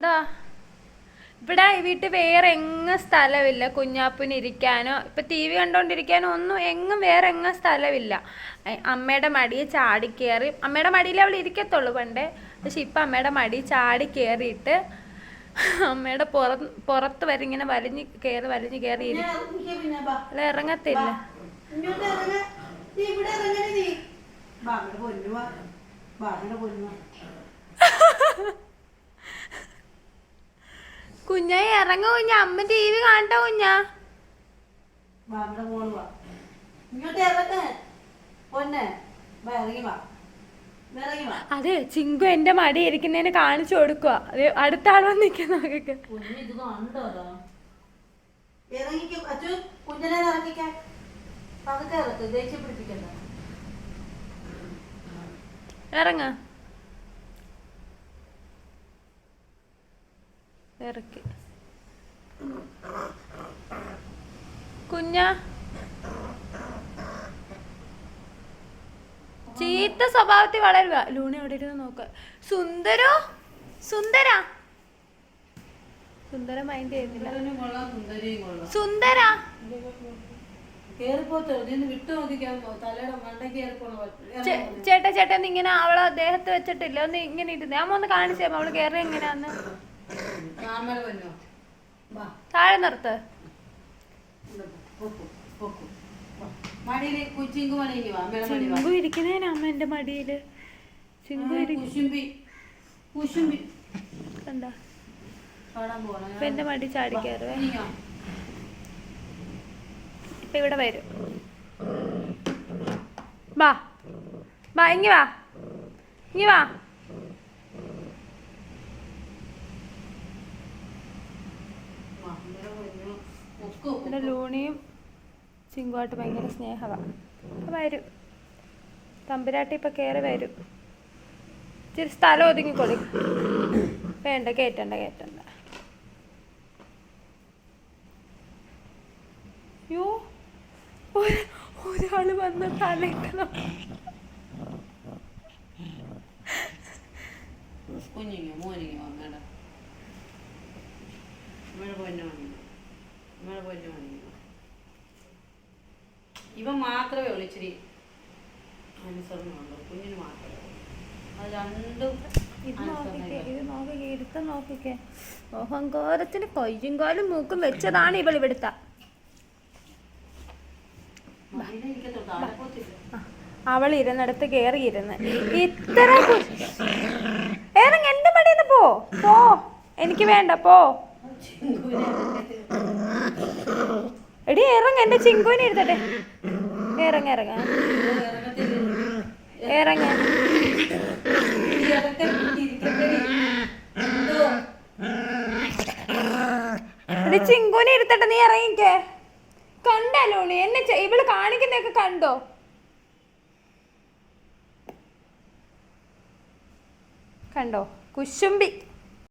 ദാ ഇവിടെ ഈ വീട്ടിൽ വേറെ എങ്ങും സ്ഥലമില്ല കുഞ്ഞാപ്പിന് ഇരിക്കാനോ ഇപ്പൊ ടി വി കണ്ടോണ്ടിരിക്കാനോ ഒന്നും എങ്ങും വേറെ എങ്ങും സ്ഥലമില്ല. അമ്മയുടെ മടിയിൽ ചാടി കയറി, അമ്മയുടെ മടിയിൽ അവൾ ഇരിക്കത്തുള്ളൂ പണ്ടേ, പക്ഷെ ഇപ്പൊ അമ്മയുടെ മടി ചാടി കയറിയിട്ട് അമ്മയുടെ പുറത്ത് വരെ ഇങ്ങനെ വലിഞ്ഞു കയറി ഇരിക്കും. ഇറങ്ങത്തില്ല. കുഞ്ഞാ ഇറങ്ങ കുഞ്ഞ, അമ്മ ടി വി കാണട്ടെ കുഞ്ഞാ. അതെ, ചിങ്കു എന്റെ മടി ഇരിക്കുന്നതിന് കാണിച്ചു കൊടുക്കുക. അടുത്ത ആൾ വന്നിരിക്കുന്ന നോക്കൊക്കെ. ഇറങ്ങ ഇറക്കി കുഞ്ഞ. ചീത്ത സ്വഭാവത്തിൽ വളരുക. ലൂണ എവിടെ ഇരുന്ന് നോക്ക. സുന്ദരോ സുന്ദര സുന്ദര മൈൻഡ് ചെയ്യുന്നില്ല. സുന്ദര ചേട്ടൻ ഇങ്ങനെ അവളെ ദേഹത്ത് വെച്ചിട്ടില്ല, ഒന്ന് ഇങ്ങനെ ഇരുന്ന് അമ്മ ഒന്ന് കാണിച്ചു തരാം. അവള് കേറി എങ്ങനെയാന്ന് താഴെ നിർത്ത്. ചിങ്കു ഇരിക്കുന്നേന അമ്മ എന്റെ മടിയില്. ചിങ്കു കണ്ട ഇപ്പൊ എന്റെ മടി ചാടിക്കയറുവേ. ഇപ്പൊ ഇവിടെ വരും. വാ വാ ഇങ്ങി വാ ഇങ്ങി വാ. പിന്നെ ലൂണിയും ചിങ്കുമായിട്ട് ഭയങ്കര സ്നേഹമാണ്. അപ്പം വരും തമ്പുരാട്ടി, ഇപ്പം കയറി വരും. ഇച്ചിരി സ്ഥലം ഒതുങ്ങിക്കൊള്ളി. വേണ്ട, കയറ്റണ്ട. യോ, ഒരാള് വന്ന് തലക്കണം. ഇവ മാത്രമേ ഉള്ളൂ ഇച്ചിരി അനുസരണമുള്ളൂ, കുഞ്ഞിന് മാത്രമേ. അത് രണ്ടും ഇരുത്തം നോക്കിക്കേ. അഹങ്കാരത്തിന് കയ്യും കാലും മൂക്കും വെച്ചതാണ് ഇവൾ ഇവിടുത്ത. അവൾ ഇരുന്നിടത്ത് കയറി ഇരുന്ന് ഇത്ര എന്റെ മടിയെന്ന് പോ. എനിക്ക് വേണ്ട, പോ. എടി ഇറങ്ങ, എന്റെ ചിങ്കുവിനെ എടുത്തട്ടെ. ഇറങ്ങ എടി ചിങ്കുവിനെ എടുത്തട്ടെ, നീ ഇറങ്ങിക്കേ. കണ്ടല്ലോ നീ എന്നെ ഇവള് കാണിക്കുന്നൊക്കെ കണ്ടോ? കുശുമ്പി.